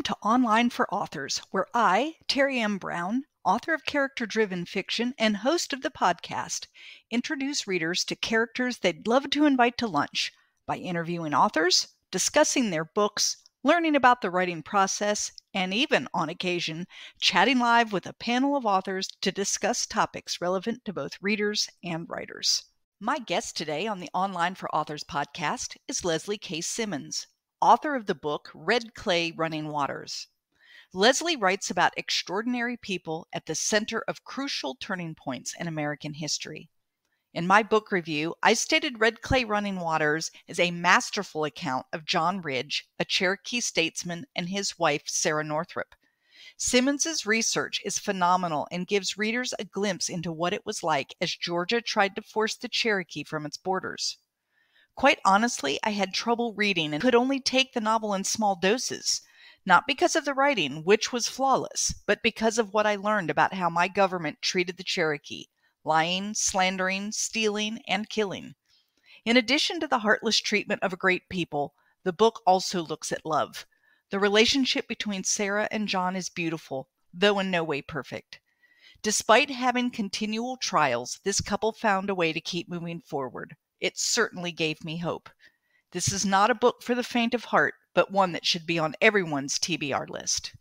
to Online for Authors, where I, Terry M. Brown, author of character-driven fiction and host of the podcast, introduce readers to characters they'd love to invite to lunch by interviewing authors, discussing their books, learning about the writing process, and even, on occasion, chatting live with a panel of authors to discuss topics relevant to both readers and writers. My guest today on the Online for Authors podcast is Leslie K Simmons, author of the book Red Clay Running Waters. Leslie writes about extraordinary people at the center of crucial turning points in American history. In my book review, I stated Red Clay Running Waters is a masterful account of John Ridge, a Cherokee statesman, and his wife, Sarah Northrop. Simmons's research is phenomenal and gives readers a glimpse into what it was like as Georgia tried to force the Cherokee from its borders. Quite honestly, I had trouble reading and could only take the novel in small doses, not because of the writing, which was flawless, but because of what I learned about how my government treated the Cherokee, lying, slandering, stealing, and killing. In addition to the heartless treatment of a great people, the book also looks at love. The relationship between Sarah and John is beautiful, though in no way perfect. Despite having continual trials, this couple found a way to keep moving forward. It certainly gave me hope. This is not a book for the faint of heart, but one that should be on everyone's TBR list.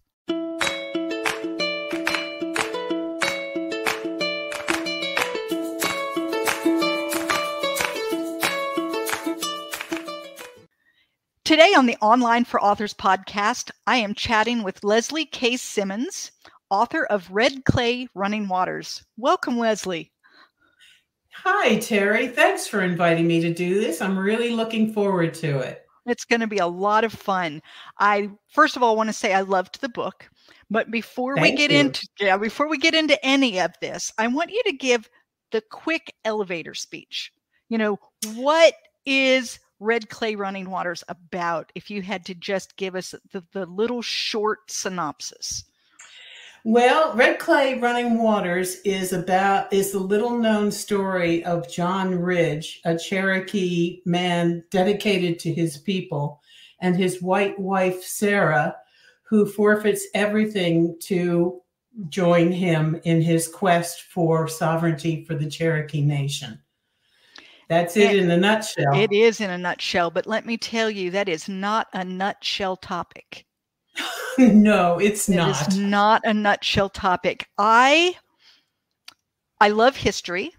Today on the Online for Authors podcast, I am chatting with Leslie K Simmons, author of Red Clay Running Waters. Welcome, Leslie. Hi, Terry. Thanks for inviting me to do this. I'm really looking forward to it. It's going to be a lot of fun. I, first of all, want to say I loved the book, but before we get into any of this, I want you to give the quick elevator speech. You know, what is Red Clay Running Waters about, if you had to just give us the little short synopsis? Well, Red Clay Running Waters is the little known story of John Ridge, a Cherokee man dedicated to his people, and his white wife, Sarah, who forfeits everything to join him in his quest for sovereignty for the Cherokee Nation. That's it in a nutshell. It is in a nutshell, but let me tell you, that is not a nutshell topic. No, it's not. It is not a nutshell topic. I love history.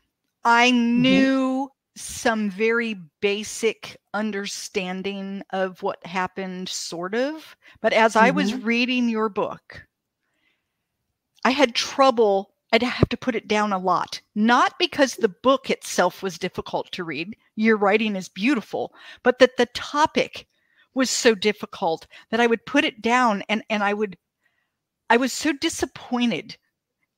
I knew some very basic understanding of what happened, sort of. But as I was reading your book, I had trouble. I'd have to put it down a lot. Not because the book itself was difficult to read. Your writing is beautiful. But that the topic was so difficult that I would put it down and I was so disappointed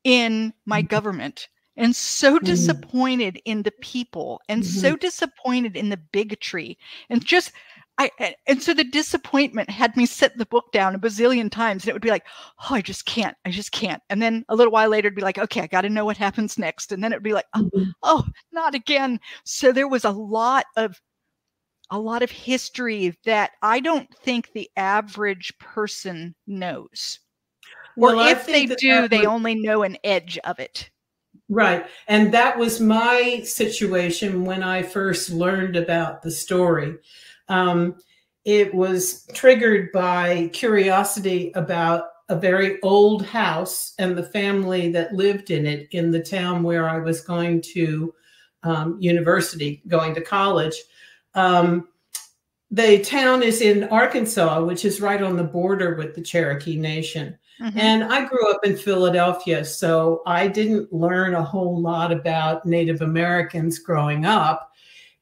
in my government and so disappointed in the people and so disappointed in the bigotry and so the disappointment had me set the book down a bazillion times, and it would be like, oh, I just can't. And then a little while later it'd be like, okay, I got to know what happens next. And then it'd be like, oh, not again. So there was a lot of history that I don't think the average person knows. Well, or if they do, they only know an edge of it. Right. And that was my situation when I first learned about the story. It was triggered by curiosity about a very old house and the family that lived in it in the town where I was going to university, going to college. The town is in Arkansas, which is right on the border with the Cherokee Nation. And I grew up in Philadelphia, so I didn't learn a whole lot about Native Americans growing up.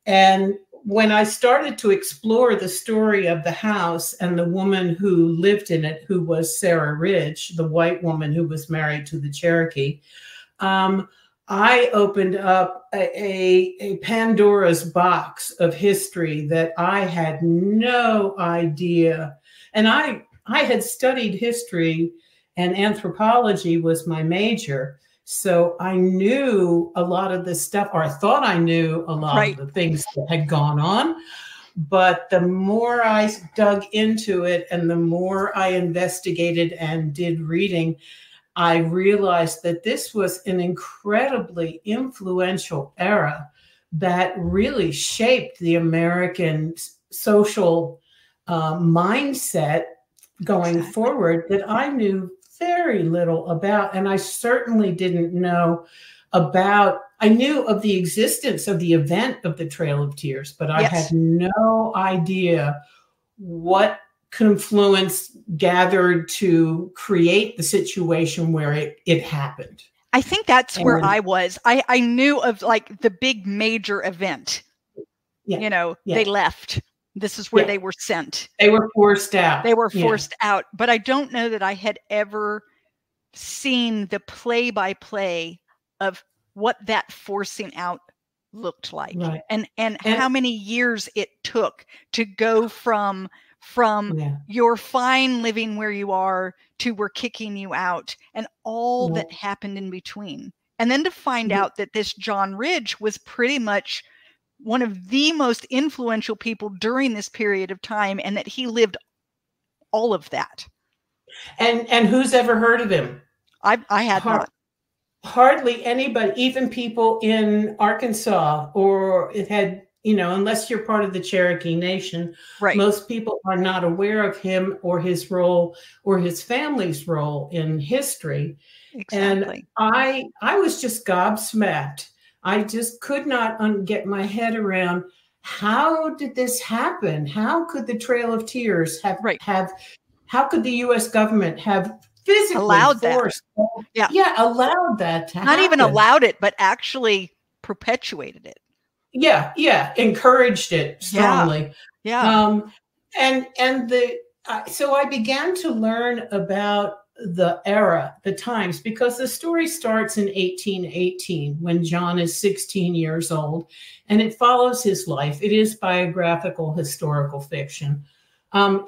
And when I started to explore the story of the house and the woman who lived in it, who was Sarah Ridge, the white woman who was married to the Cherokee, I opened up a Pandora's box of history that I had no idea. And I had studied history, and anthropology was my major. So I knew a lot of this stuff, or I thought I knew a lot of the things that had gone on. But the more I dug into it and the more I investigated and did reading, I realized that this was an incredibly influential era that really shaped the American social mindset going forward that I knew very little about. And I certainly didn't know about, I knew of the existence of the event of the Trail of Tears, but I had no idea what confluence gathered to create the situation where it happened. I think that's where I was. I knew of like the big major event. You know, they left. This is where they were sent. They were forced out. They were forced out. But I don't know that I had ever seen the play-by-play of what that forcing out looked like, and how many years it took to go from you're fine living where you are to we're kicking you out, and all that happened in between. And then to find out that this John Ridge was pretty much one of the most influential people during this period of time, and that he lived all of that. And who's ever heard of him? I had not. Hardly anybody, even people in Arkansas, or it had, you know, unless you're part of the Cherokee Nation, most people are not aware of him or his role or his family's role in history. And I was just gobsmacked. I just could not get my head around, how did this happen? How could the Trail of Tears have how could the U.S. government have physically allowed forced that? Allowed that to happen. Not even allowed it, but actually perpetuated it. Encouraged it strongly. And so I began to learn about the era, the times, because the story starts in 1818 when John is 16 years old, and it follows his life. It is biographical historical fiction.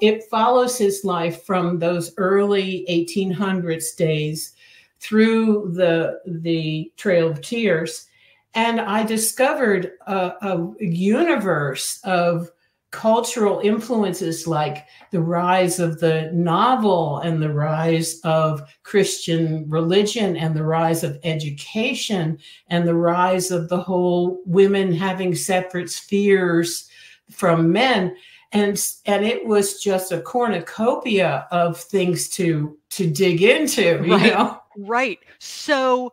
It follows his life from those early 1800s days through the Trail of Tears. And I discovered a universe of cultural influences, like the rise of the novel and the rise of Christian religion and the rise of education and the rise of the whole women having separate spheres from men. And it was just a cornucopia of things to dig into, you know? Right. So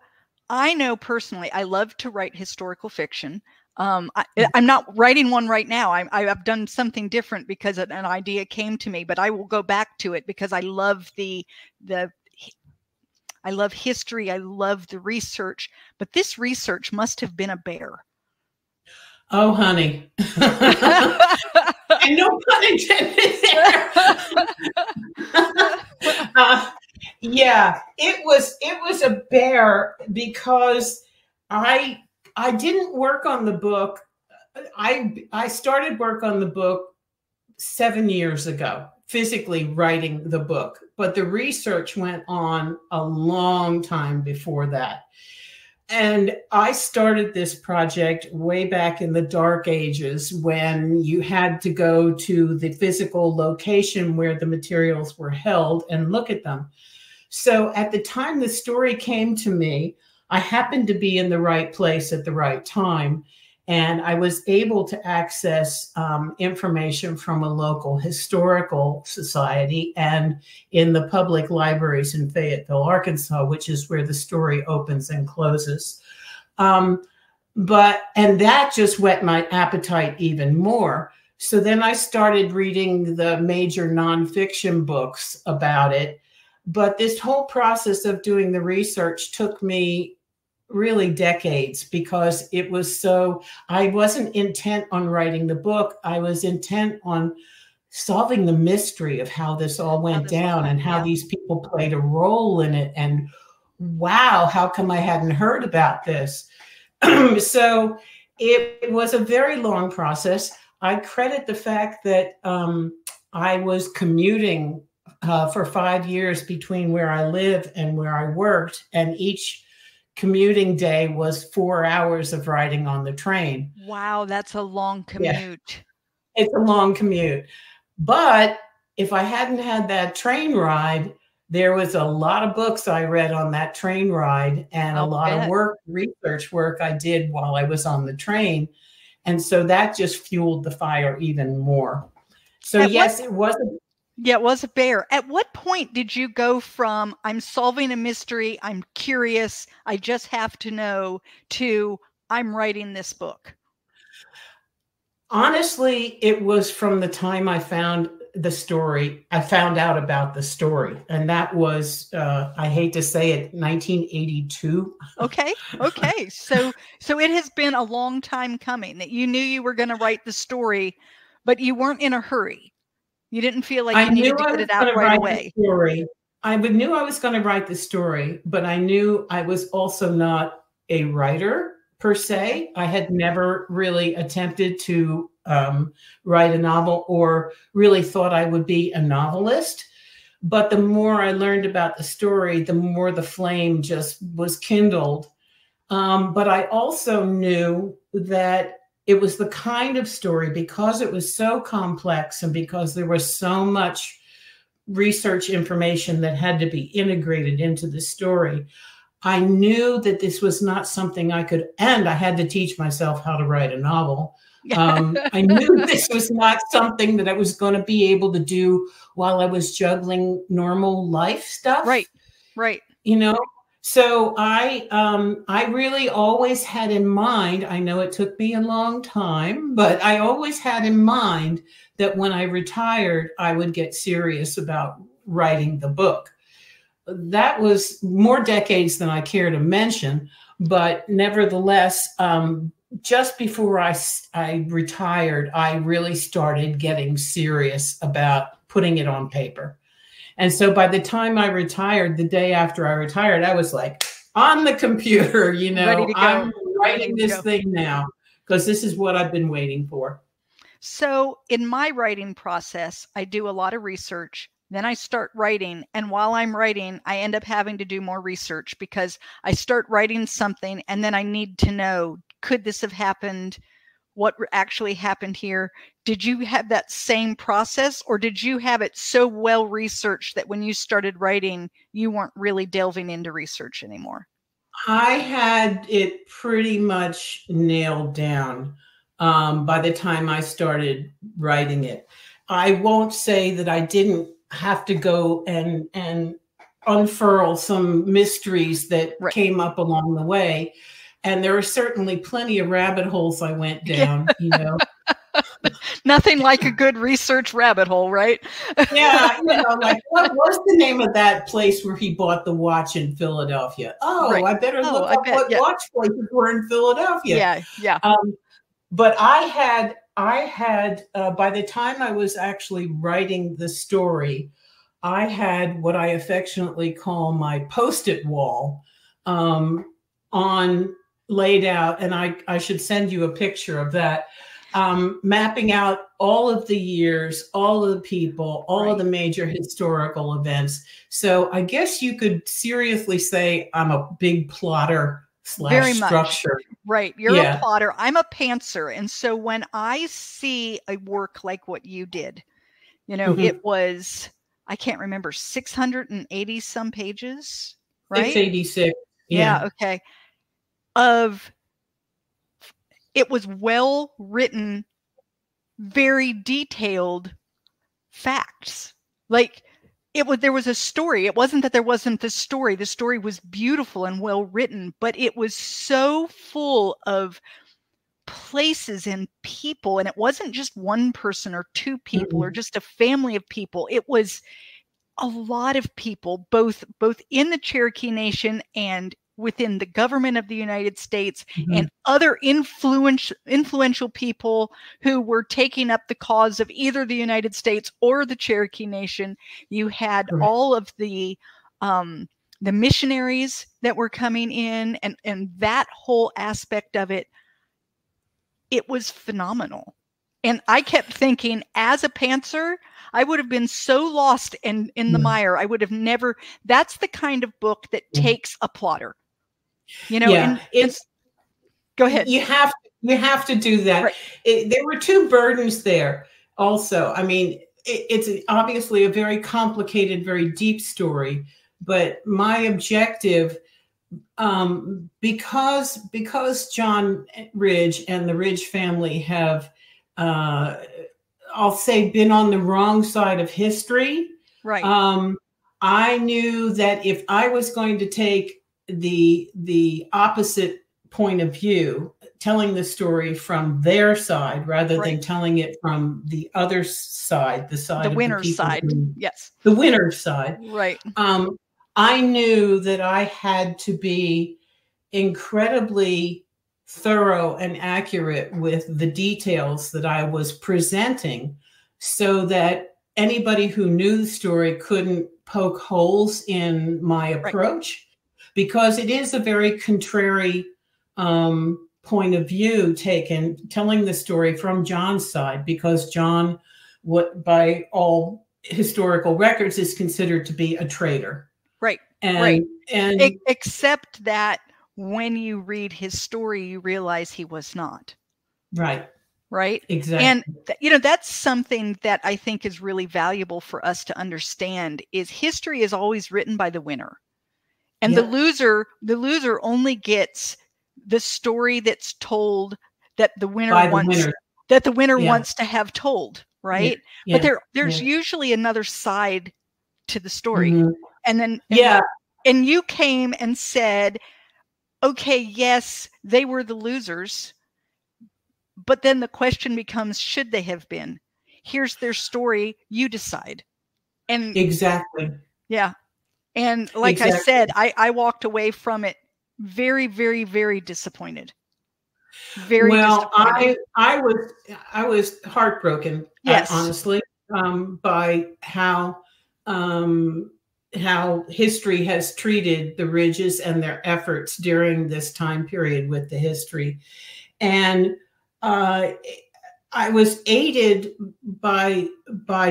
I know personally, I love to write historical fiction. I'm not writing one right now. I've done something different because an idea came to me, but I will go back to it because I love I love history. I love the research, but this research must have been a bear. Oh, honey. And no pun intended there. It was a bear because I didn't work on the book. I started work on the book 7 years ago, physically writing the book, but the research went on a long time before that. And I started this project way back in the dark ages when you had to go to the physical location where the materials were held and look at them. So at the time the story came to me, I happened to be in the right place at the right time. And I was able to access information from a local historical society and in the public libraries in Fayetteville, Arkansas, which is where the story opens and closes. And that just whet my appetite even more. So then I started reading the major nonfiction books about it. But this whole process of doing the research took me really decades because it was I wasn't intent on writing the book. I was intent on solving the mystery of how this all went down and how these people played a role in it. And wow, how come I hadn't heard about this? So it was a very long process. I credit the fact that I was commuting for 5 years between where I live and where I worked, and each commuting day was 4 hours of riding on the train. Wow, that's a long commute. It's a long commute. But if I hadn't had that train ride, there was a lot of books I read on that train ride and a lot of research work I did while I was on the train. And so that just fueled the fire even more. So yes, it was a bear. At what point did you go from I'm solving a mystery, I'm curious, I just have to know, to I'm writing this book? Honestly, it was from the time I found out about the story. And that was, I hate to say it, 1982. Okay. So it has been a long time coming that you knew you were going to write the story, but you weren't in a hurry. You didn't feel like you needed to get it out right away. I knew I was going to write the story, but I knew I was also not a writer per se. I had never really attempted to write a novel or really thought I would be a novelist. But the more I learned about the story, the more the flame just was kindled. But I also knew that it was the kind of story, because it was so complex and because there was so much research information that had to be integrated into the story, I knew that this was not something I could, and I had to teach myself how to write a novel. I knew this was not something that I was going to be able to do while I was juggling normal life stuff. Right. You know, so I really always had in mind, I know it took me a long time, but I always had in mind that when I retired, I would get serious about writing the book. That was more decades than I care to mention, but nevertheless, just before I retired, I really started getting serious about putting it on paper. And so by the time I retired, the day after I retired, I was like on the computer, you know, I'm writing this thing now because this is what I've been waiting for. So in my writing process, I do a lot of research. Then I start writing. And while I'm writing, I end up having to do more research because I start writing something and then I need to know, could this have happened? What actually happened here? Did you have that same process, or did you have it so well researched that when you started writing, you weren't really delving into research anymore? I had it pretty much nailed down by the time I started writing it. I won't say that I didn't have to go and unfurl some mysteries that came up along the way. And there are certainly plenty of rabbit holes I went down, you know. Nothing like a good research rabbit hole, right? Yeah, you know, like what was the name of that place where he bought the watch in Philadelphia? Oh, I better look up what watch places were in Philadelphia. Yeah. But I had by the time I was actually writing the story, I had what I affectionately call my Post-it wall laid out, and I should send you a picture of that, mapping out all of the years, all of the people, all of the major historical events. So I guess you could seriously say I'm a big plotter / structure. Right. You're a plotter. I'm a pantser. And so when I see a work like what you did, you know, it was, I can't remember, 680 some pages, right? 686. Yeah. Okay. It was well written, very detailed facts. Like there was a story. It wasn't that there wasn't the story. The story was beautiful and well written, but it was so full of places and people. And it wasn't just one person or two people or just a family of people. It was a lot of people, both in the Cherokee Nation and within the government of the United States and other influential people who were taking up the cause of either the United States or the Cherokee Nation. You had all of the missionaries that were coming in, and that whole aspect of it. It was phenomenal. And I kept thinking, as a pantser, I would have been so lost in the mire. I would have never. That's the kind of book that takes a plotter. You know, Go ahead. You have to do that. Right. There were two burdens there also. I mean, it's obviously a very complicated, very deep story, but my objective, because John Ridge and the Ridge family have, I'll say, been on the wrong side of history. Right. I knew that if I was going to take the opposite point of view, telling the story from their side rather than telling it from the other side, the side of the winner's people side. Yes. The winner's side. Right. I knew that I had to be incredibly thorough and accurate with the details that I was presenting so that anybody who knew the story couldn't poke holes in my approach, because it is a very contrary point of view telling the story from John's side, because John, what by all historical records is considered to be a traitor. Right. And except that when you read his story, you realize he was not. Right. Right. Exactly. And that's something that I think is really valuable for us to understand, is history is always written by the winner. And the loser only gets the story that's told that the winner wants to have told. Right. But there's usually another side to the story. Mm-hmm. And then, and you came and said, okay, yes, they were the losers. But then the question becomes, should they have been? Here's their story. You decide. And exactly. Yeah. And like I said, I walked away from it very, very, very disappointed. Very disappointed. I was heartbroken, honestly, by how history has treated the Ridges and their efforts during this time period with the history. And I was aided by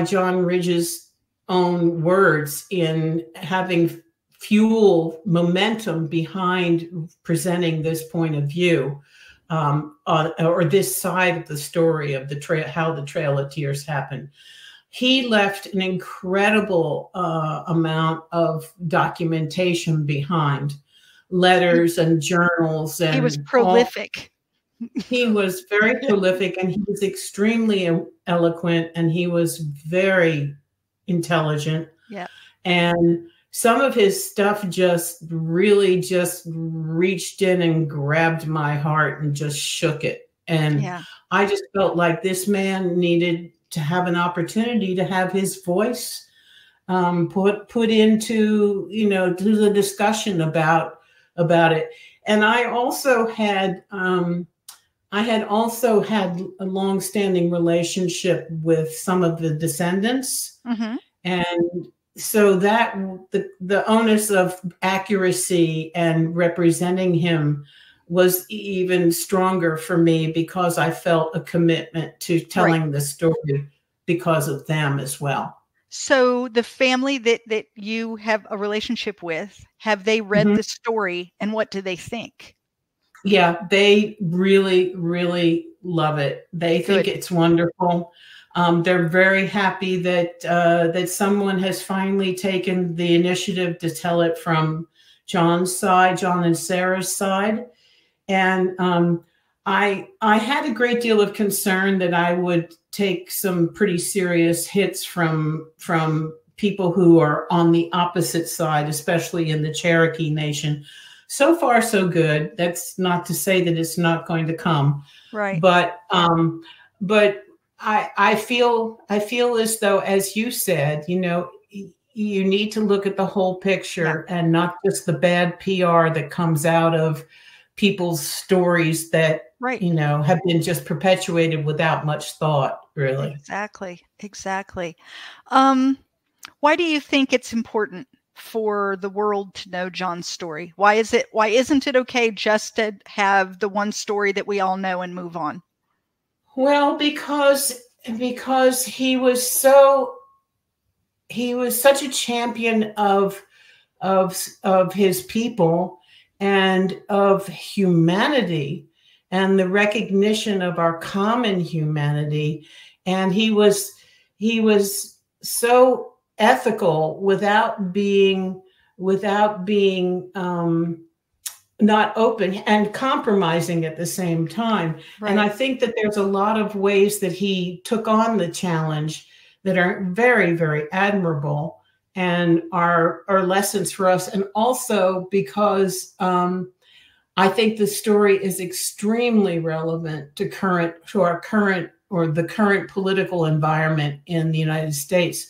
John Ridge's own words in having fuel momentum behind presenting this point of view, or this side of the story of how the Trail of Tears happened. He left an incredible amount of documentation behind, letters and journals. And he was prolific. He was very prolific, and he was extremely eloquent, and he was very intelligent. Yeah. And some of his stuff just really just reached in and grabbed my heart and just shook it. And I just felt like this man needed to have an opportunity to have his voice put into, to the discussion about it. And I also had a long-standing relationship with some of the descendants. Mm-hmm. And so that the onus of accuracy and representing him was even stronger for me, because I felt a commitment to telling the story because of them as well. So the family that you have a relationship with, have they read the story, and what do they think? Yeah, they really, really love it. They think it's wonderful. They're very happy that someone has finally taken the initiative to tell it from John's side, John and Sarah's side. And I had a great deal of concern that I would take some pretty serious hits from people who are on the opposite side, especially in the Cherokee Nation. So far, so good. That's not to say that it's not going to come. Right. But I feel as though, as you said, you need to look at the whole picture and not just the bad PR that comes out of people's stories that, have been just perpetuated without much thought, really. Exactly. Why do you think it's important for the world to know John's story? Why isn't it okay just to have the one story that we all know and move on? Well, because he was such a champion of his people and of humanity, and the recognition of our common humanity. And he was so ethical without being not open and compromising at the same time. Right. And I think that there's a lot of ways that he took on the challenge that are very, very admirable and are lessons for us. And also because I think the story is extremely relevant to our current political environment in the United States.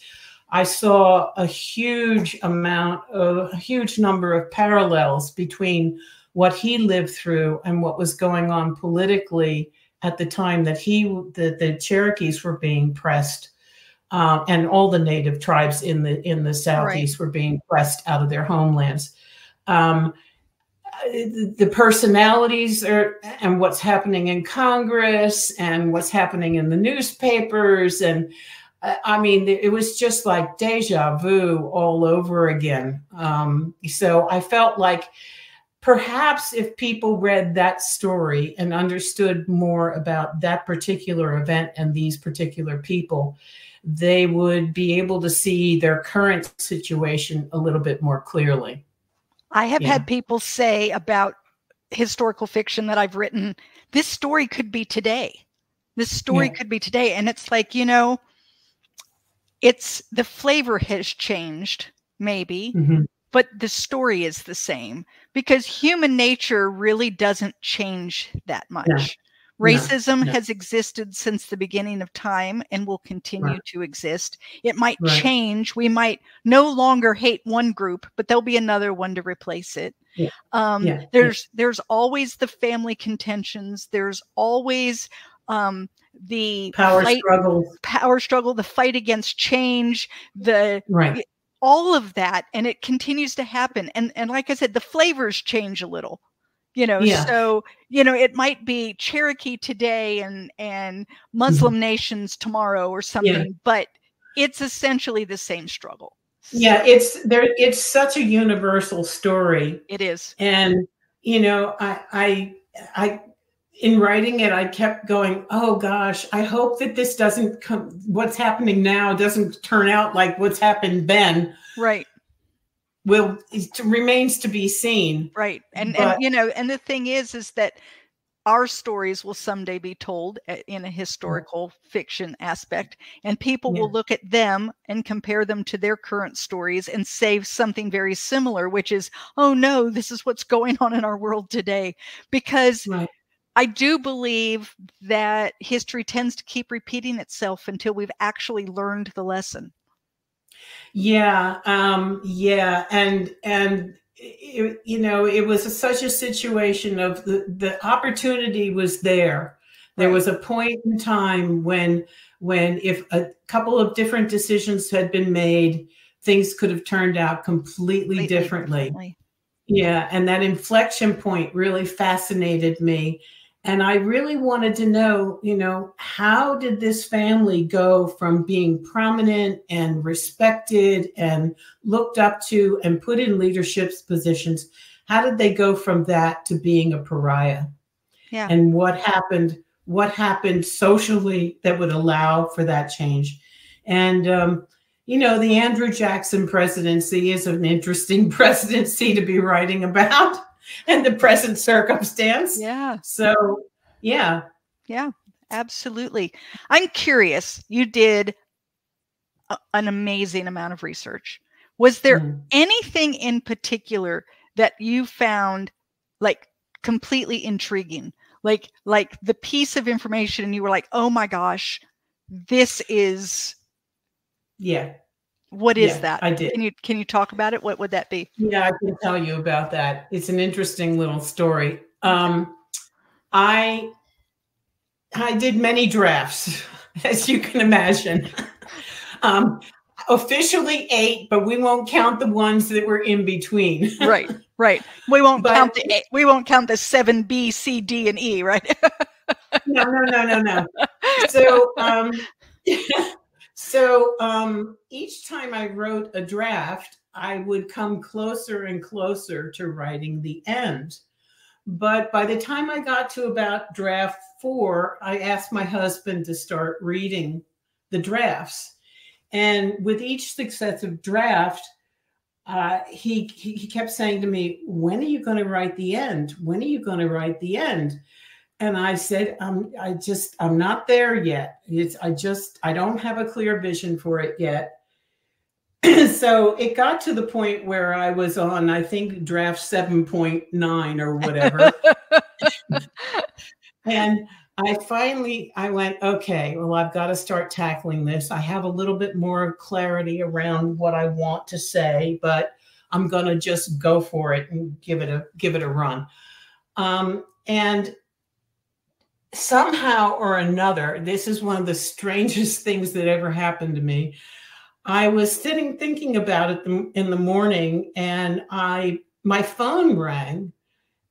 I saw a huge number of parallels between what he lived through and what was going on politically at the time that the Cherokees were being pressed, and all the native tribes in the Southeast were being pressed out of their homelands. The personalities and what's happening in Congress and what's happening in the newspapers. And I mean, it was just like deja vu all over again. So I felt like perhaps if people read that story and understood more about that particular event and these particular people, they would be able to see their current situation a little bit more clearly. I have had people say about historical fiction that I've written, this story could be today. This story could be today. And it's like, it's the flavor has changed, maybe, but the story is the same, because human nature really doesn't change that much. Racism has existed since the beginning of time and will continue to exist. It might change. We might no longer hate one group, but there'll be another one to replace it. There's always the family contentions. There's always the power struggle, the fight against change, all of that. And it continues to happen. And like I said, the flavors change a little. So, it might be Cherokee today and Muslim nations tomorrow or something, but it's essentially the same struggle. Yeah, it's such a universal story. It is. And, I in writing it, I kept going, oh gosh, I hope that this what's happening now doesn't turn out like what's happened then. Right. It remains to be seen. Right. And the thing is that our stories will someday be told in a historical fiction aspect, and people will look at them and compare them to their current stories and say something very similar, which is, oh no, this is what's going on in our world today. Because I do believe that history tends to keep repeating itself until we've actually learned the lesson. And it was such a situation of the opportunity was there. There was a point in time when if a couple of different decisions had been made, things could have turned out completely differently. Yeah, and that inflection point really fascinated me. And I really wanted to know, how did this family go from being prominent and respected and looked up to and put in leadership positions? How did they go from that to being a pariah? Yeah. And what happened socially that would allow for that change? And, the Andrew Jackson presidency is an interesting presidency to be writing about. And the present circumstance. Yeah. So, yeah. Yeah, absolutely. I'm curious, you did an amazing amount of research. Was there anything in particular that you found like completely intriguing? Like the piece of information and you were like, oh my gosh, this is. Yeah. What is that? I did. Can you talk about it? What would that be? Yeah, I can tell you about that. It's an interesting little story. I did many drafts, as you can imagine. Officially 8, but we won't count the ones that were in between. Right. We won't count the 7, B, C, D, and E, right? No. So, So each time I wrote a draft, I would come closer and closer to writing the end. But by the time I got to about draft 4, I asked my husband to start reading the drafts. And with each successive draft, he kept saying to me, when are you going to write the end? When are you going to write the end? And I said, I'm not there yet. I don't have a clear vision for it yet. So it got to the point where I was on, I think, draft 7.9 or whatever. And I went, okay, well, I've got to start tackling this. I have a little bit more clarity around what I want to say, but I'm going to just go for it and give it a run. And somehow or another, this is one of the strangest things that ever happened to me. I was sitting thinking about it in the morning, and my phone rang,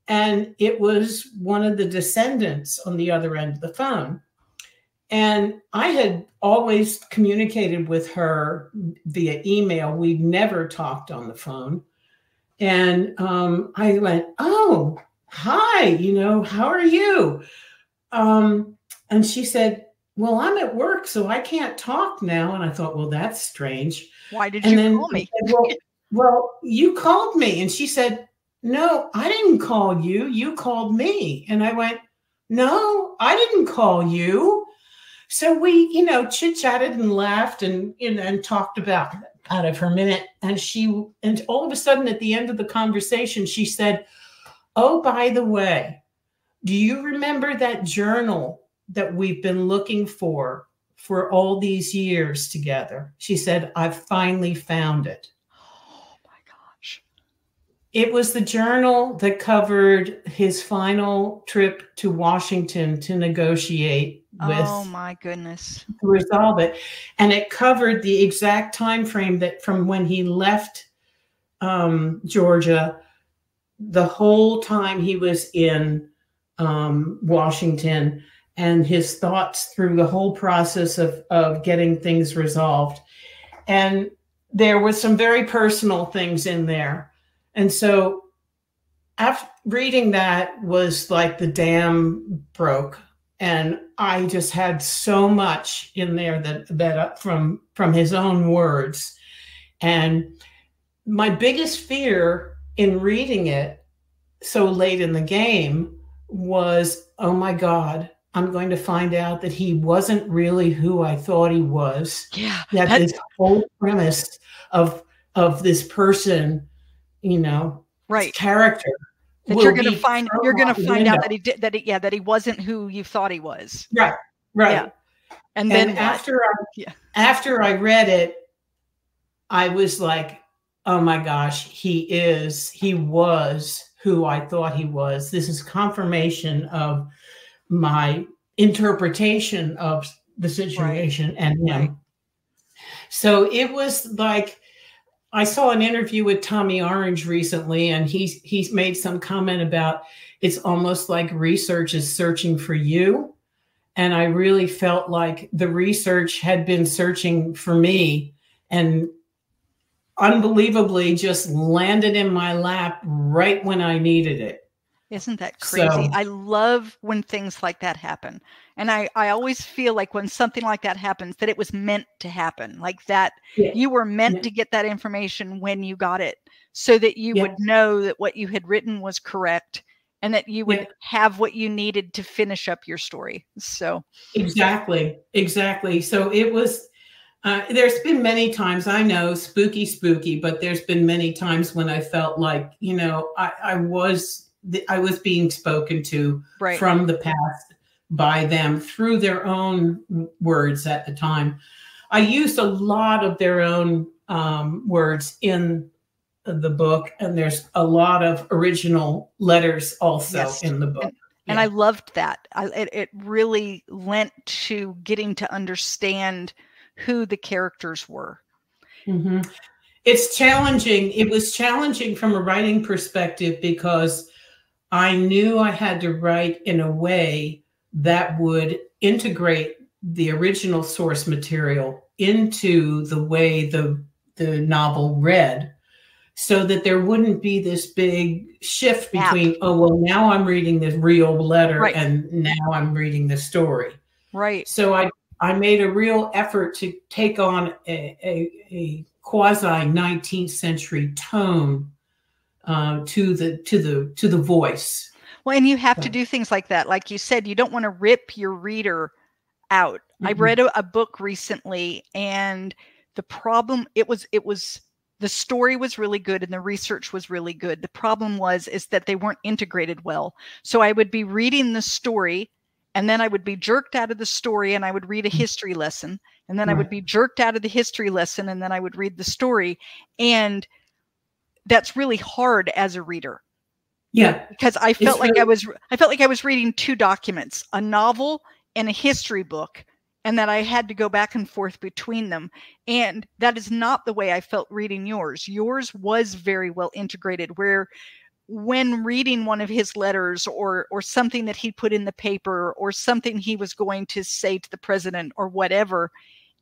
and it was one of the descendants on the other end of the phone. And I had always communicated with her via email. We'd never talked on the phone. And I went, oh, hi, how are you? And she said, well, I'm at work, so I can't talk now. And I thought, well, that's strange. Why did you call me? Said, well, you called me. And she said, no, I didn't call you. You called me. And I went, no, I didn't call you. So we, chit-chatted and laughed and talked about it for a minute. And all of a sudden at the end of the conversation, she said, oh, by the way, do you remember that journal that we've been looking for all these years together? She said, I've finally found it. Oh my gosh. It was the journal that covered his final trip to Washington to negotiate with. Oh my goodness. To resolve it. And it covered the exact time frame that from when he left Georgia, the whole time he was in Washington, and his thoughts through the whole process of getting things resolved. And there was some very personal things in there. And so after reading that was like the dam broke. And I just had so much in there that from his own words. And my biggest fear in reading it so late in the game was, oh my God, I'm going to find out that he wasn't really who I thought he was. Yeah. That this whole premise of this person, right, character. That you're going to find out that he wasn't who you thought he was. Right. Yeah. And then after I read it, I was like, oh my gosh, he was who I thought he was. This is confirmation of my interpretation of the situation and him. Right. So it was like, I saw an interview with Tommy Orange recently, and he's made some comment about it's almost like research is searching for you. And I really felt like the research had been searching for me, and unbelievably just landed in my lap right when I needed it. Isn't that crazy? So, I love when things like that happen. And I always feel like when something like that happens, that it was meant to happen. Like that you were meant to get that information when you got it, so that you would know that what you had written was correct, and that you would have what you needed to finish up your story. So exactly. So it was, there's been many times, I know, spooky, but there's been many times when I felt like, I was being spoken to from the past by them through their own words at the time. I used a lot of their own words in the book, and there's a lot of original letters also in the book. And I loved that. It really lent to getting to understand who the characters were. Mm-hmm. It's challenging. It was challenging from a writing perspective because I knew I had to write in a way that would integrate the original source material into the way the novel read. so that there wouldn't be this big shift between, oh, well, now I'm reading the real letter and now I'm reading the story. Right. So I made a real effort to take on a quasi 19th century tone to the voice. Well, and you have to do things like that. Like you said, you don't want to rip your reader out. I read a book recently, and the problem, the story was really good and the research was really good. The problem is that they weren't integrated well. So I would be reading the story, and then I would be jerked out of the story and I would read a history lesson. And then I would be jerked out of the history lesson and then I would read the story. And that's really hard as a reader. Yeah. Because I felt like I was reading two documents, a novel and a history book, and that I had to go back and forth between them. And that is not the way I felt reading yours. Yours was very well integrated, where when reading one of his letters or something that he put in the paper or something he was going to say to the president or whatever,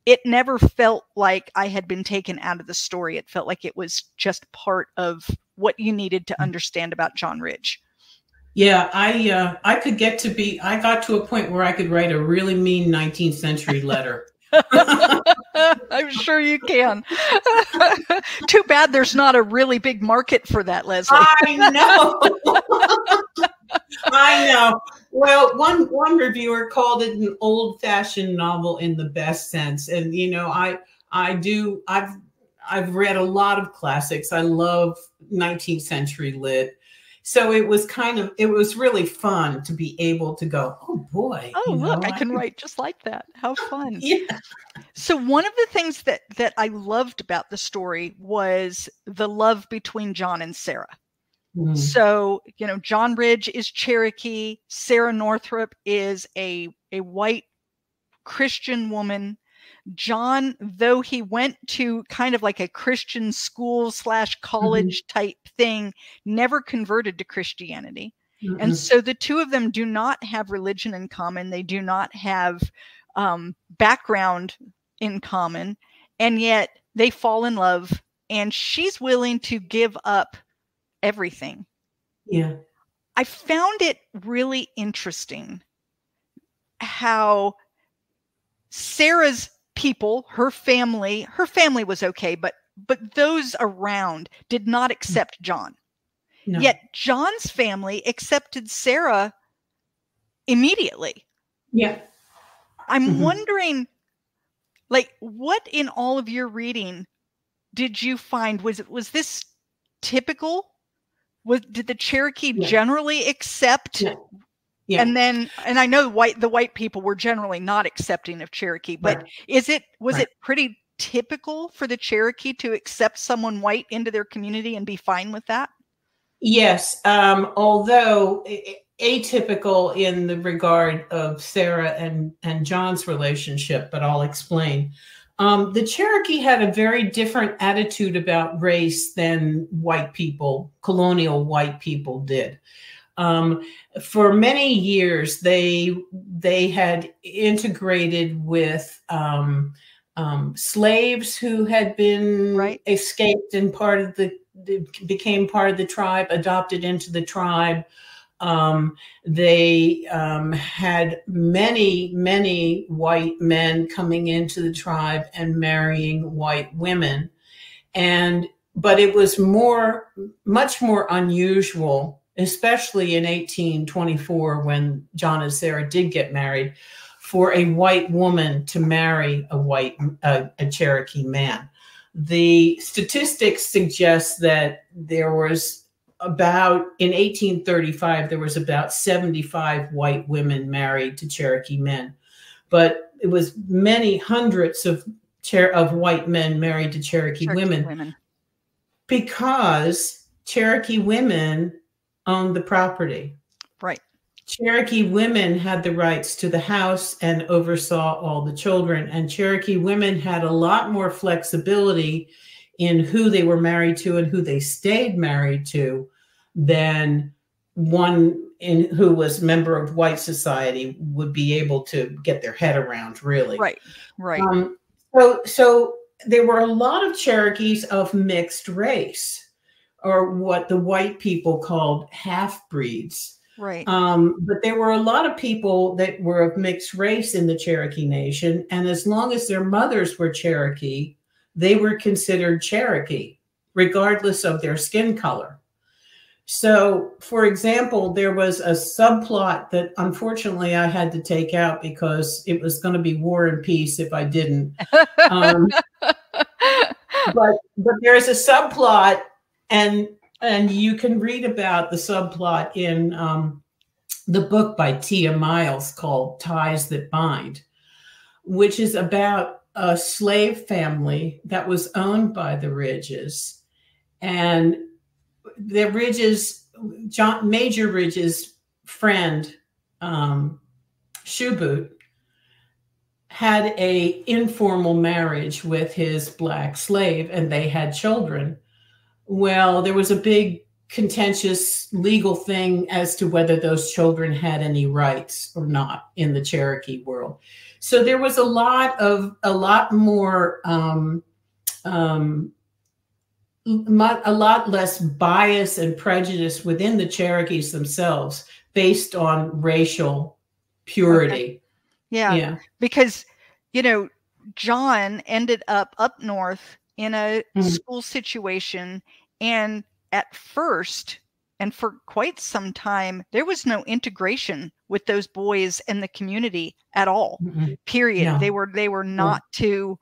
it never felt like I had been taken out of the story. It felt like it was just part of what you needed to understand about John Ridge. Yeah, I got to a point where I could write a really mean 19th century letter. I'm sure you can. Too bad there's not a really big market for that, Leslie. I know. I know. Well, one reviewer called it an old-fashioned novel in the best sense. And I've read a lot of classics. I love 19th century lit. So it was really fun to be able to go, oh boy. Oh, look, I can write just like that. How fun. Yeah. So one of the things that I loved about the story was the love between John and Sarah. Mm. So, John Ridge is Cherokee. Sarah Northrop is a white Christian woman. John, though he went to kind of like a Christian school / college type thing, never converted to Christianity. And so the two of them do not have religion in common. They do not have background in common. And yet they fall in love, and she's willing to give up everything. Yeah. I found it really interesting how Sarah's people, her family was okay, but those around did not accept John. No. Yet John's family accepted Sarah immediately. Yeah. I'm wondering, what in all of your reading did you find? Was this typical? Did the Cherokee generally accept? Yeah. Yeah. And I know the white people were generally not accepting of Cherokee, but was it pretty typical for the Cherokee to accept someone white into their community and be fine with that? Yes, although atypical in the regard of Sarah and John's relationship, but I'll explain. The Cherokee had a very different attitude about race than white people, colonial white people did. For many years, they had integrated with slaves who had been escaped and became part of the tribe, adopted into the tribe. They had many white men coming into the tribe and marrying white women, but it was much more unusual, especially in 1824 when John and Sarah did get married, for a white woman to marry a Cherokee man. The statistics suggest that in 1835, there was about 75 white women married to Cherokee men, but it was many hundreds of white men married to Cherokee women because Cherokee women owned the property. Right. Cherokee women had the rights to the house and oversaw all the children, and Cherokee women had a lot more flexibility in who they were married to and who they stayed married to than one who was a member of white society would be able to get their head around, really. Right. So there were a lot of Cherokees of mixed race. or what the white people called half-breeds. Right. But there were a lot of people that were of mixed race in the Cherokee Nation. And as long as their mothers were Cherokee, they were considered Cherokee, regardless of their skin color. So, for example, there was a subplot that unfortunately I had to take out because it was going to be War and Peace if I didn't. But there's a subplot, and you can read about the subplot in the book by Tia Miles called Ties That Bind, which is about a slave family that was owned by the Ridges. And the Ridges, Major Ridges' friend, Shoeboot, had a informal marriage with his black slave, and they had children. Well, there was a big contentious legal thing as to whether those children had any rights or not in the Cherokee world. So there was a lot more, a lot less bias and prejudice within the Cherokees themselves based on racial purity. Okay. Yeah. Because, John ended up north in a school situation, and at first, and for quite some time, there was no integration with those boys and the community at all. Period. No. They were not to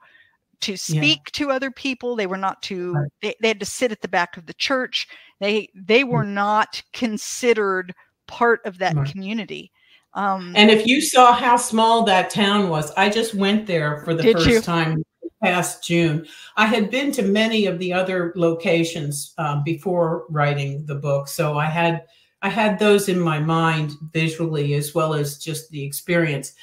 speak to other people. They were not to. They had to sit at the back of the church. They were not considered part of that community. And if you saw how small that town was, I just went there for the first time past June. I had been to many of the other locations before writing the book, so I had those in my mind visually as well as just the experience.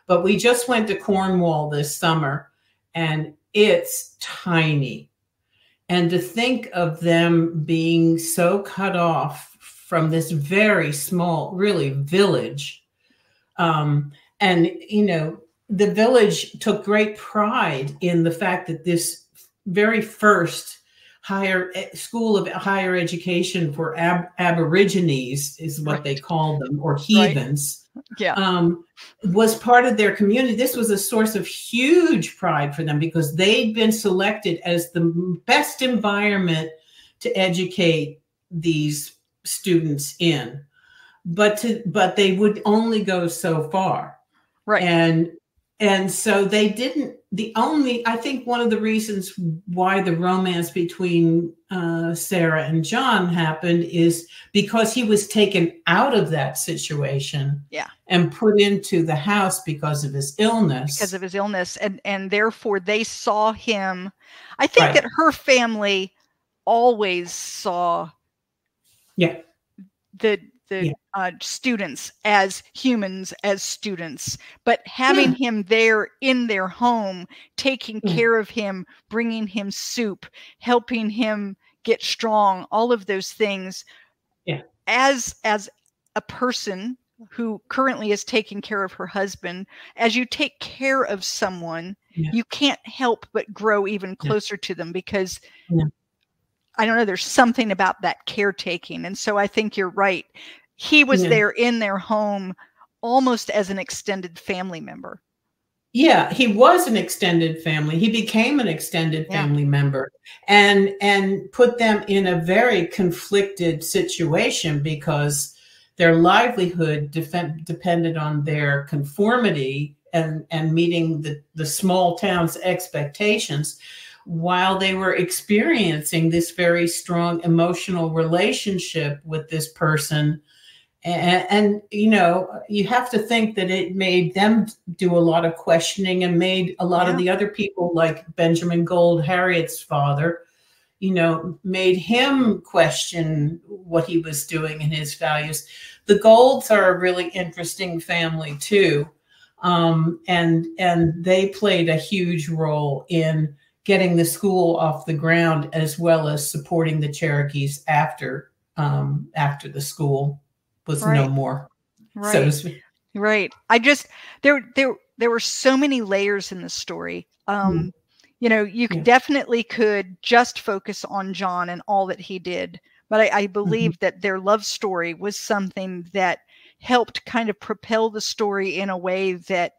But we just went to Cornwall this summer, and it's tiny. And to think of them being so cut off from this very small, really, village. And, the village took great pride in the fact that this very first school of higher education for Aborigines is what they called them, or heathens, was part of their community. This was a source of huge pride for them because they'd been selected as the best environment to educate these students in. But they would only go so far. Right. And so they didn't, I think one of the reasons why the romance between Sarah and John happened is because he was taken out of that situation and put into the house because of his illness. Because of his illness. And therefore they saw him. I think that her family always saw the students as humans, as students, but having him there in their home, taking care of him, bringing him soup, helping him get strong, all of those things. As a person who currently is taking care of her husband, as you take care of someone, you can't help but grow even closer to them because I don't know, there's something about that caretaking. And so I think you're right. He was there in their home almost as an extended family member. Yeah, he was an extended family. He became an extended family member and put them in a very conflicted situation because their livelihood depended on their conformity and meeting the small town's expectations while they were experiencing this very strong emotional relationship with this person. And you have to think that it made them do a lot of questioning and made a lot of the other people, like Benjamin Gold, Harriet's father, made him question what he was doing and his values. The Golds are a really interesting family too. And they played a huge role in getting the school off the ground, as well as supporting the Cherokees after the school was no more. So to speak. Right. There were so many layers in the story. You definitely could just focus on John and all that he did. But I believe that their love story was something that helped kind of propel the story in a way that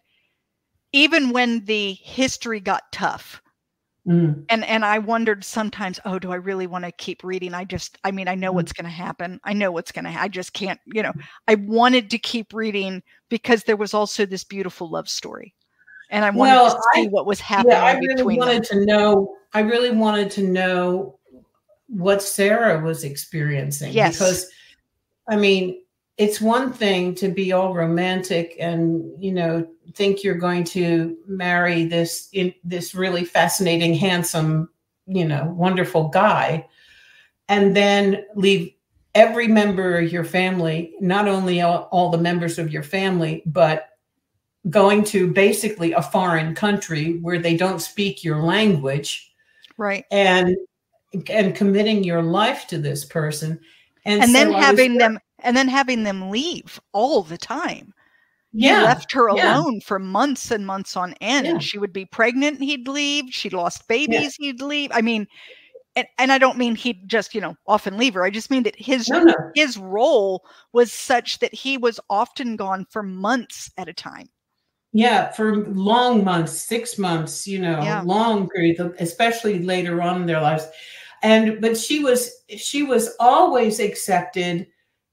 even when the history got tough, and I wondered sometimes, oh, do I really want to keep reading? I know what's going to happen. I know what's going to I just can't, I wanted to keep reading because there was also this beautiful love story. And I wanted to see what was happening between them. I really wanted to know what Sarah was experiencing. Yes. Because, I mean, it's one thing to be all romantic and, think you're going to marry this really fascinating, handsome, wonderful guy, and then leave every member of your family, not only all the members of your family, but going to basically a foreign country where they don't speak your language, right? And committing your life to this person, and so then having them leave all the time. Yeah, he left her alone for months and months on end. Yeah. She would be pregnant, and he'd leave. She lost babies, he'd leave. I mean, and I don't mean he'd just often leave her. I just mean that his role was such that he was often gone for months at a time. Yeah, for long months, 6 months, long periods, especially later on in their lives. But she was always accepted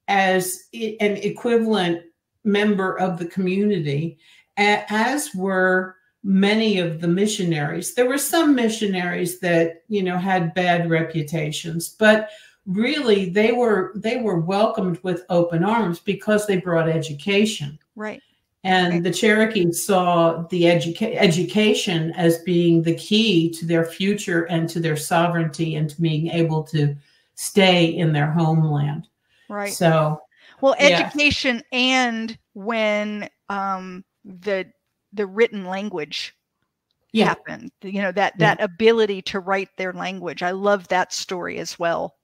as an equivalent member of the community, as were many of the missionaries. There were some missionaries that, had bad reputations, but really they were welcomed with open arms because they brought education. Right. And the Cherokees saw the education as being the key to their future and to their sovereignty and to being able to stay in their homeland. Right. So, well, education, and when the written language happened, that ability to write their language. I love that story as well.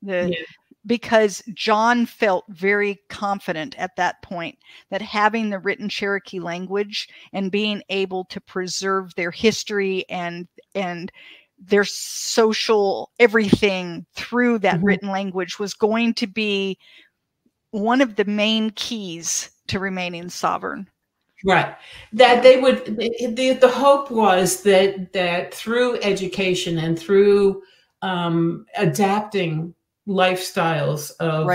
Because John felt very confident at that point that having the written Cherokee language and being able to preserve their history and their social everything through that written language was going to be one of the main keys to remaining sovereign. Right. That they would, the hope was that through education and through adapting lifestyles of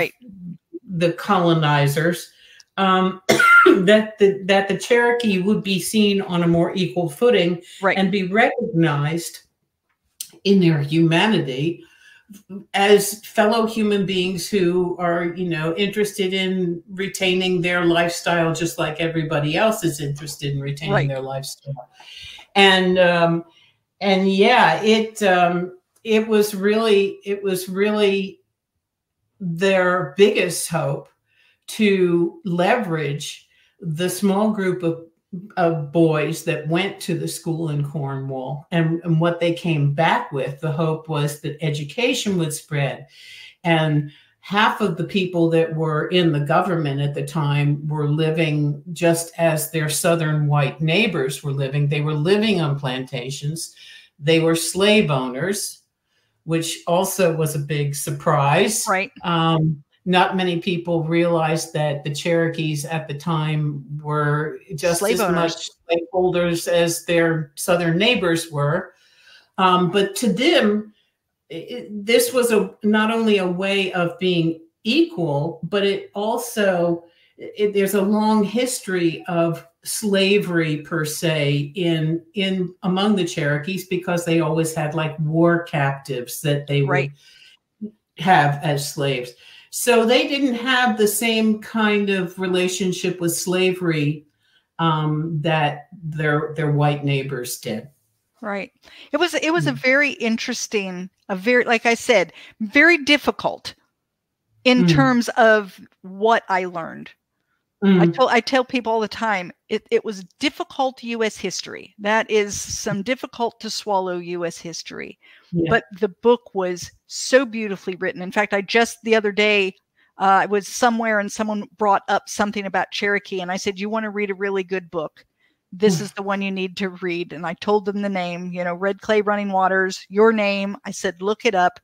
the colonizers, that the Cherokee would be seen on a more equal footing and be recognized in their humanity as fellow human beings who are, interested in retaining their lifestyle, just like everybody else is interested in retaining their lifestyle. And it was really their biggest hope to leverage the small group of boys that went to the school in Cornwall, and what they came back with. The hope was that education would spread, and half of the people that were in the government at the time were living just as their southern white neighbors were living. They were living on plantations. They were slave owners, which also was a big surprise. Right. Not many people realized that the Cherokees at the time were just as much slaveholders as their southern neighbors were. But to them, this was not only a way of being equal, but it also, there's a long history of slavery per se in among the Cherokees, because they always had like war captives that they would have as slaves. So they didn't have the same kind of relationship with slavery that their white neighbors did. Right. It was a very interesting, like I said, very difficult in terms of what I learned. I tell people all the time, it was difficult U.S. history. That is some difficult to swallow U.S. history. Yeah. But the book was so beautifully written. In fact, the other day, I was somewhere and someone brought up something about Cherokee, and I said, "You want to read a really good book? this is the one you need to read. And I told them the name, you know, Red Clay Running Waters, your name. I said, look it up.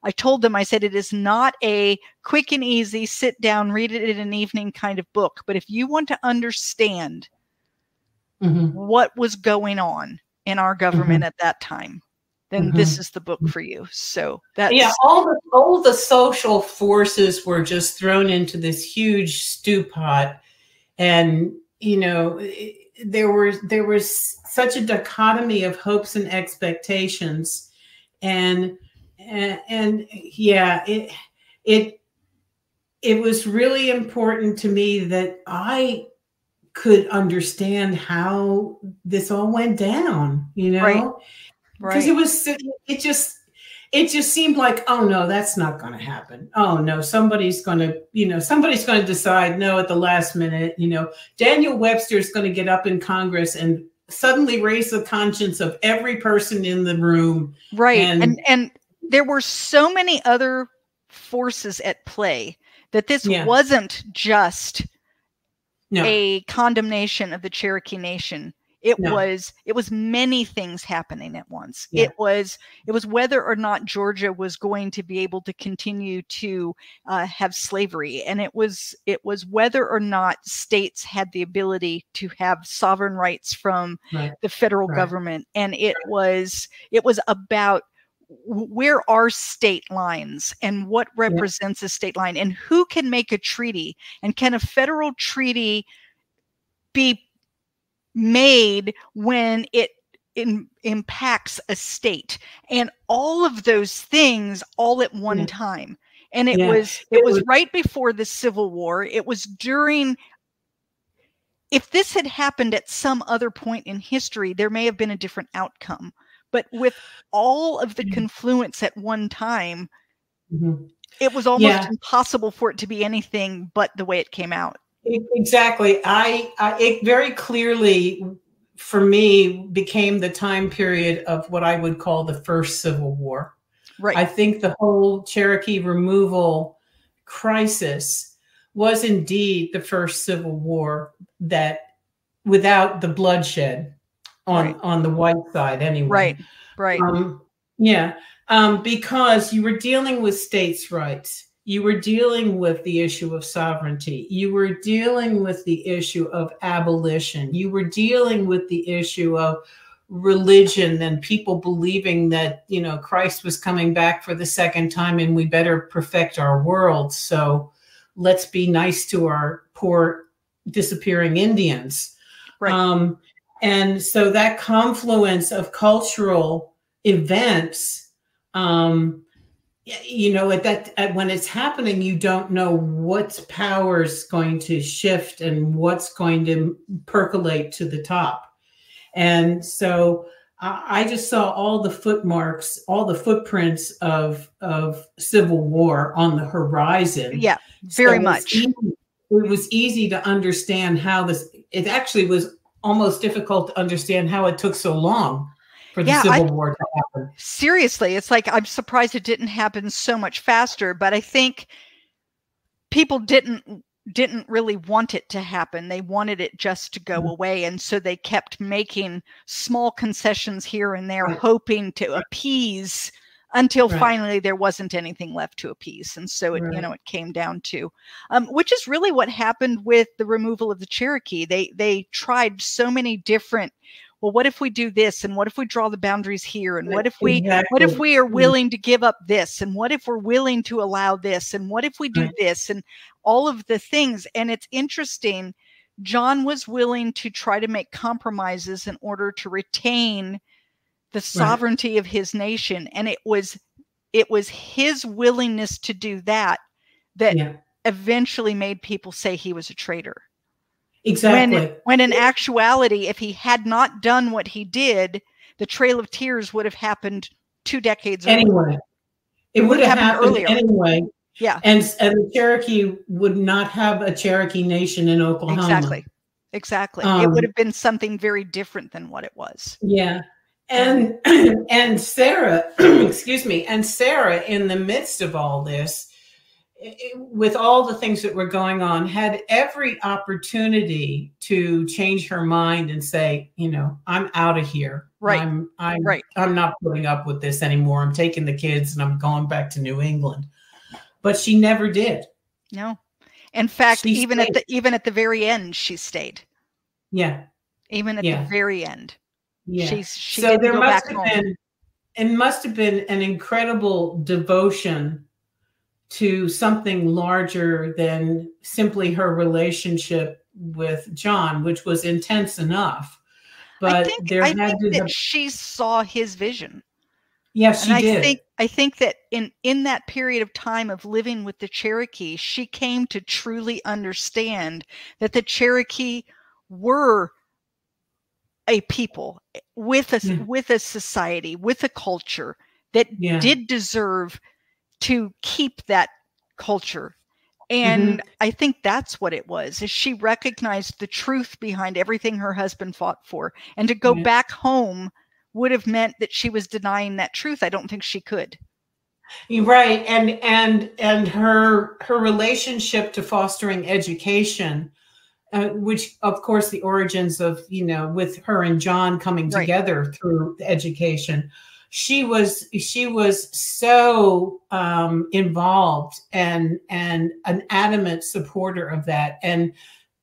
I told them, I said, it is not a quick and easy, sit down, read it in an evening kind of book. But if you want to understand what was going on in our government at that time, then this is the book for you. So that's, yeah, all the social forces were just thrown into this huge stew pot. And, you know, there was such a dichotomy of hopes and expectations. And yeah, it was really important to me that I could understand how this all went down, you know, because it just seemed like, oh no, that's not going to happen. Oh no, somebody's going to decide no at the last minute. You know, Daniel Webster's going to get up in Congress and suddenly raise the conscience of every person in the room. Right. And there were so many other forces at play that this wasn't just a condemnation of the Cherokee Nation. It was many things happening at once. Yeah. It was whether or not Georgia was going to be able to continue to have slavery, and it was whether or not states had the ability to have sovereign rights from the federal government, and it was about where are state lines and what represents a state line, and who can make a treaty, and can a federal treaty be made when it impacts a state, and all of those things all at one time. And it was right before the Civil War. It was during, if this had happened at some other point in history, there may have been a different outcome. But with all of the confluence at one time, it was almost impossible for it to be anything but the way it came out. Exactly. It very clearly, for me, became the time period of what I would call the first Civil War. Right. I think the whole Cherokee removal crisis was indeed the first Civil War, that without the bloodshed on the white side anyway. Right. Because you were dealing with states' rights. You were dealing with the issue of sovereignty. You were dealing with the issue of abolition. You were dealing with the issue of religion and people believing that, you know, Christ was coming back for the second time and we better perfect our world. So let's be nice to our poor disappearing Indians. Right. And so that confluence of cultural events, you know, when it's happening, you don't know what's power's going to shift and what's going to percolate to the top. And so I just saw all the footmarks, all the footprints of Civil War on the horizon. Yeah, very much. It was easy to understand how it actually was almost difficult to understand how it took so long for the Civil War to happen. Seriously, it's like, I'm surprised it didn't happen so much faster, but I think people didn't really want it to happen. They wanted it just to go away. And so they kept making small concessions here and there, hoping to appease, until finally there wasn't anything left to appease. And so it, you know, it came down to, which is really what happened with the removal of the Cherokee. They tried so many different, well, what if we do this? And what if we draw the boundaries here? And what if we are willing to give up this? And what if we're willing to allow this? And what if we do this? And all of the things. And it's interesting, John was willing to try to make compromises in order to retain the sovereignty of his nation. And it was his willingness to do that eventually made people say he was a traitor. Exactly. When in actuality, if he had not done what he did, the Trail of Tears would have happened 2 decades anyway. It would have happened earlier anyway. Yeah. And the Cherokee would not have a Cherokee Nation in Oklahoma. Exactly. It would have been something very different than what it was. Yeah. And Sarah, excuse me, and Sarah, in the midst of all this, with all the things that were going on, had every opportunity to change her mind and say, you know, I'm out of here. Right. I'm not putting up with this anymore. I'm taking the kids and I'm going back to New England. But she never did. No. In fact, even at the very end, she stayed. Yeah. Even at the very end. Yeah. She so didn't there go must back have home. been, it must have been an incredible devotion to something larger than simply her relationship with John, which was intense enough. But I think that she saw his vision. Yeah, she did. I think that in that period of time of living with the Cherokee, she came to truly understand that the Cherokee were a people with a society, with a culture that did deserve to keep that culture. And I think that's what it was, is she recognized the truth behind everything her husband fought for. And to go back home would have meant that she was denying that truth. I don't think she could. You're right. And her relationship to fostering education, which of course the origins of, you know, with her and John coming together through education, she was so involved and an adamant supporter of that, and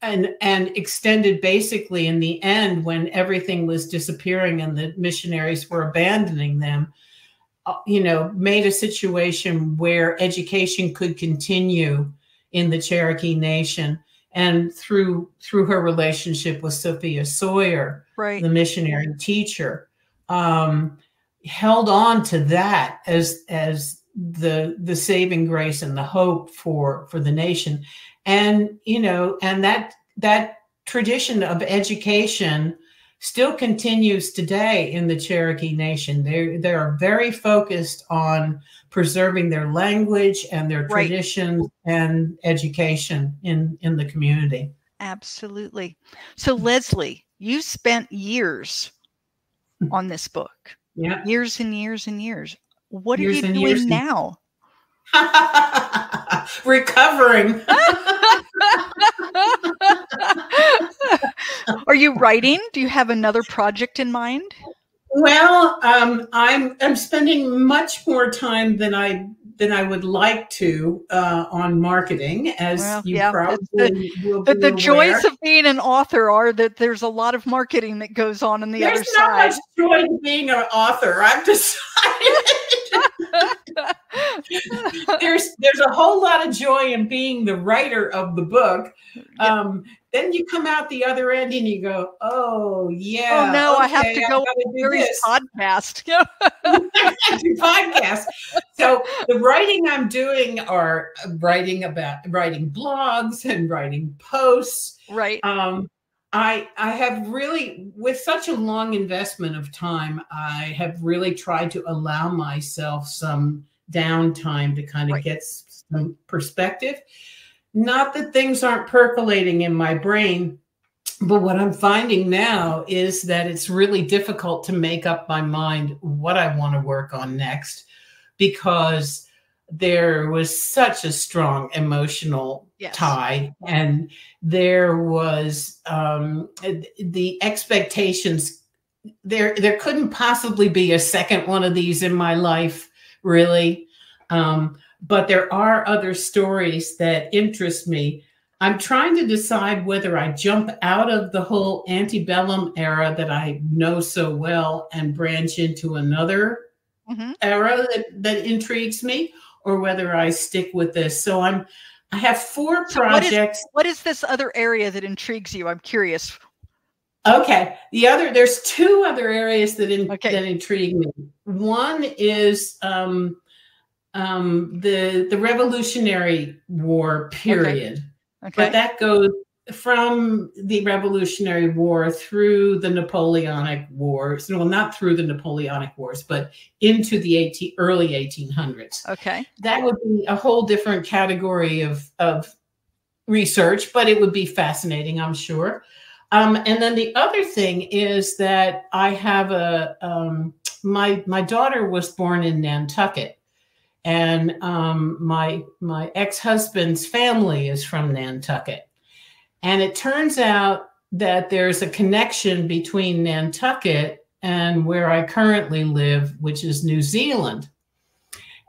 extended basically in the end, when everything was disappearing and the missionaries were abandoning them, you know, made a situation where education could continue in the Cherokee Nation. And through her relationship with Sophia Sawyer, the missionary teacher, held on to that as the saving grace and the hope for the nation. And, you know, and that tradition of education still continues today in the Cherokee Nation. They are very focused on preserving their language and their traditions and education in the community. Absolutely. So Leslie, you spent years on this book. Yeah. Years and years and years. What are you doing now? Recovering. Are you writing? Do you have another project in mind? Well, I'm spending much more time than I would like to on marketing, as you probably will be aware. The joys of being an author are that there's a lot of marketing that goes on the other side. There's not much joy in being an author, I've decided. There's a whole lot of joy in being the writer of the book. Then you come out the other end and you go, oh yeah. Oh no, okay, I have to go on Mary's podcast. Podcast. So the writing I'm doing are writing blogs and writing posts. Right. I have really, with such a long investment of time, I have really tried to allow myself some downtime to kind of get some perspective. Not that things aren't percolating in my brain, but what I'm finding now is that it's really difficult to make up my mind what I want to work on next, because there was such a strong emotional tie, and there was the expectations. There couldn't possibly be a second one of these in my life, really. But there are other stories that interest me. I'm trying to decide whether I jump out of the whole antebellum era that I know so well and branch into another era that intrigues me, or whether I stick with this. So I have 4 projects. What is this other area that intrigues you? I'm curious. Okay. There's 2 other areas that intrigue me. One is the Revolutionary War period. Okay. But that goes from the Revolutionary War through the Napoleonic Wars. Well, not through the Napoleonic Wars, but into the early 1800s. Okay. That would be a whole different category of research, but it would be fascinating, I'm sure. And then the other thing is that I have my daughter was born in Nantucket. And my ex-husband's family is from Nantucket. And it turns out that there's a connection between Nantucket and where I currently live, which is New Zealand.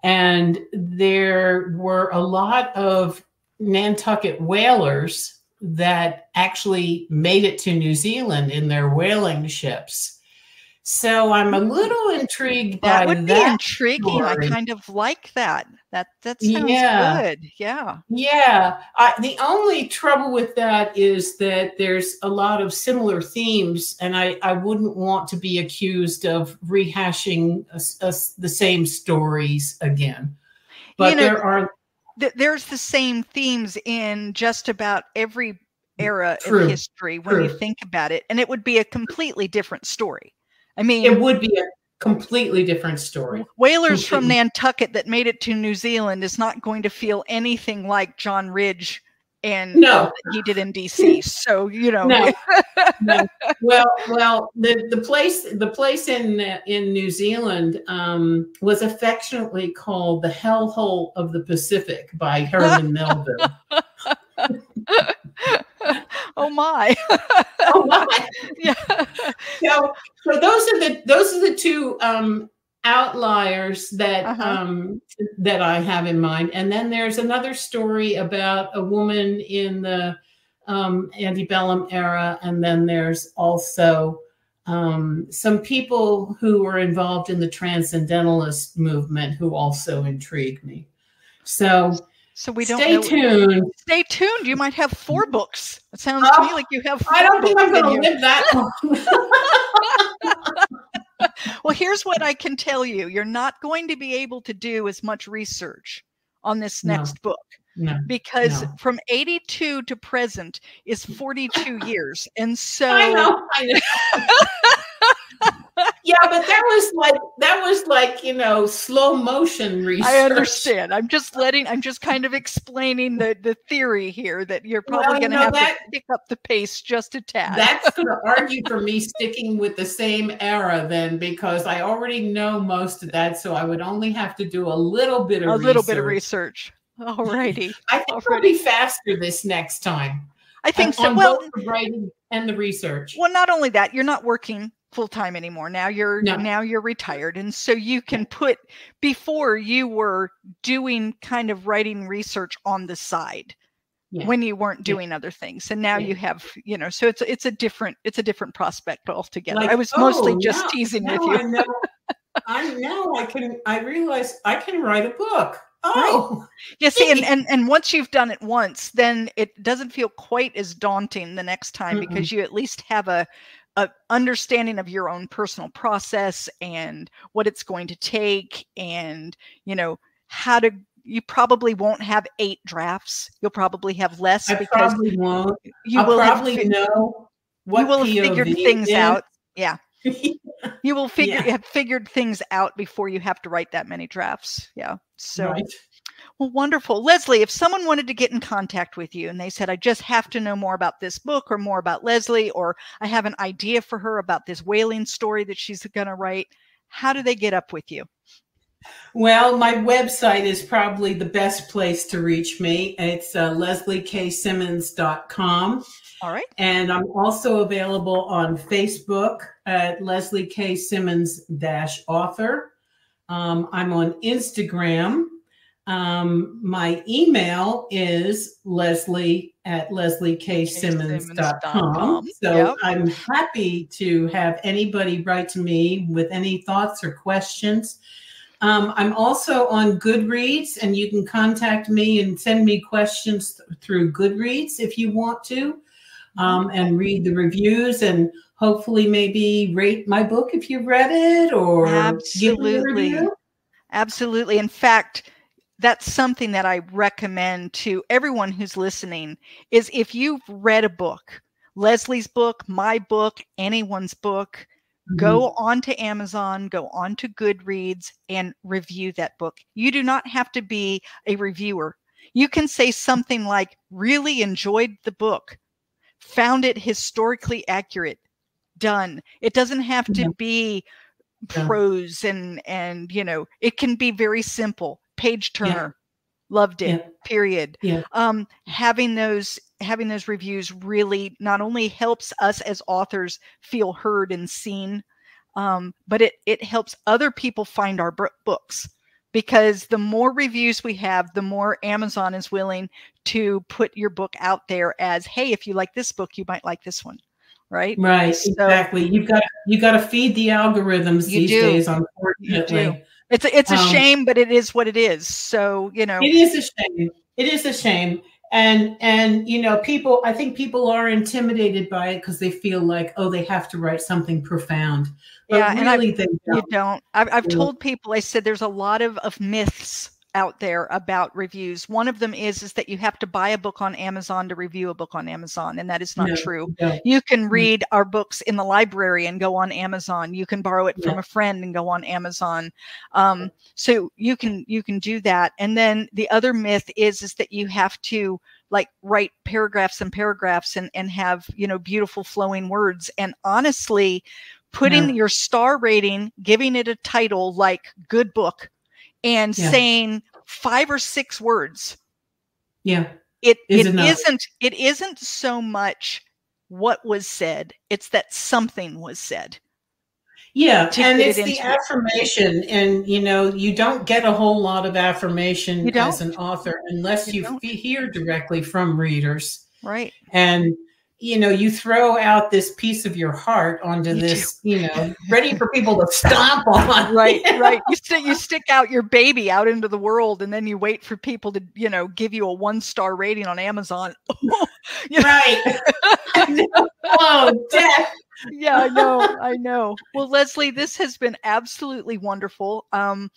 And there were a lot of Nantucket whalers that actually made it to New Zealand in their whaling ships. So I'm a little intrigued by that. That would be intriguing. Story. I kind of like that. That sounds good. Yeah. Yeah. The only trouble with that is that there's a lot of similar themes, and I wouldn't want to be accused of rehashing the same stories again. But there's the same themes in just about every era of history when you think about it, and it would be a completely different story. I mean, it would be a completely different story. Whalers from Nantucket that made it to New Zealand is not going to feel anything like John Ridge and all that he did in DC. So, you know. No. Well, the place in New Zealand was affectionately called the Hellhole of the Pacific by Herman Melville. Oh my. Oh my. Yeah. So those are the two outliers that that I have in mind. And then there's another story about a woman in the antebellum era, and then there's also some people who were involved in the transcendentalist movement who also intrigue me. So we don't stay tuned. Stay tuned. You might have 4 books. It sounds to me like you have 4 I don't think I'm going to live that long. Well, here's what I can tell you. You're not going to be able to do as much research on this next book. Because from 82 to present is 42 years. And so I know. Yeah, but that was like, you know, slow motion research. I understand. I'm just kind of explaining the theory here that you're probably going to have to pick up the pace just a tad. That's going to argue for me sticking with the same era then, because I already know most of that. So I would only have to do a little bit of research. All righty. I think I'll be faster this next time. I think so. On both the writing and the research. Well, not only that, you're not working full-time anymore. Now you're retired. And so you can before you were doing kind of writing research on the side when you weren't doing other things. And now you have, you know, so it's a different prospect altogether. I was mostly just teasing with you. I realize I can write a book. Oh, yeah. See, and once you've done it once, then it doesn't feel quite as daunting the next time because you at least have a understanding of your own personal process and what it's going to take, and you know you probably won't have 8 drafts. You'll probably have less. I probably won't. You will probably know what you will have figured things out. Yeah. You will have figured things out before you have to write that many drafts. Yeah. So, well, wonderful. Leslie, if someone wanted to get in contact with you and they said, I just have to know more about this book or more about Leslie, or I have an idea for her about this whaling story that she's going to write, how do they get up with you? Well, my website is probably the best place to reach me. It's leslieksimmons.com. All right. And I'm also available on Facebook at Leslie K Simmons -author. I'm on Instagram. My email is leslie@leslieksimmons.com. So I'm happy to have anybody write to me with any thoughts or questions. I'm also on Goodreads, and you can contact me and send me questions through Goodreads if you want to, and read the reviews and hopefully maybe rate my book if you've read it, or give me a review. Absolutely. In fact, that's something that I recommend to everyone who's listening is if you've read a book, Leslie's book, my book, anyone's book, go on to Amazon, go on to Goodreads and review that book. You do not have to be a reviewer. You can say something like, really enjoyed the book, found it historically accurate, done. It doesn't have to be prose and you know, it can be very simple. page turner. Loved it. Period. Having those reviews really not only helps us as authors feel heard and seen, but it helps other people find our books, because the more reviews we have, the more Amazon is willing to put your book out there as, hey, if you like this book, you might like this one. Right. So, exactly. You've got to feed the algorithms these days, unfortunately. It's a shame, but it is what it is. So, it is a shame. It is a shame. And I think people are intimidated by it because they feel like, oh, they have to write something profound. But really, you don't. I've told people, I said, there's a lot of myths out there about reviews. One of them is that you have to buy a book on Amazon to review a book on Amazon, and that is not true. You can read our books in the library and go on Amazon. You can borrow it from a friend and go on Amazon. So you can do that. And then the other myth is that you have to write paragraphs and paragraphs and have, beautiful flowing words. And honestly, putting your star rating, giving it a title like good book, and saying 5 or 6 words. It isn't so much what was said, it's that something was said. And it's the affirmation. And you don't get a whole lot of affirmation as an author unless you hear directly from readers. Right. And you throw out this piece of your heart onto this, ready for people to stomp on. Right. You stick out your baby out into the world, and then you wait for people to, give you a 1-star rating on Amazon. Right. Oh, death. Yeah, I know. Well, Leslie, this has been absolutely wonderful. All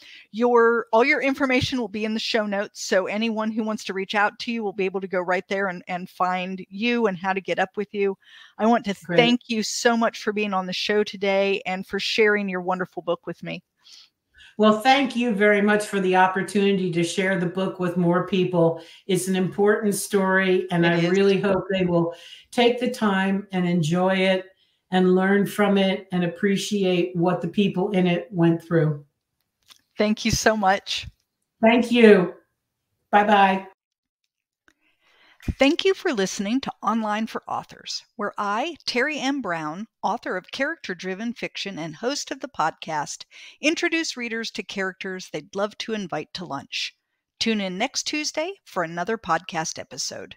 your information will be in the show notes. So anyone who wants to reach out to you will be able to go right there and find you and how to get up with you. I want to thank you so much for being on the show today and for sharing your wonderful book with me. Well, thank you very much for the opportunity to share the book with more people. It's an important story, and I really hope they will take the time and enjoy it and learn from it and appreciate what the people in it went through. Thank you so much. Thank you. Bye-bye. Thank you for listening to Online for Authors, where I, Terry M. Brown, author of character-driven fiction and host of the podcast, introduce readers to characters they'd love to invite to lunch. Tune in next Tuesday for another podcast episode.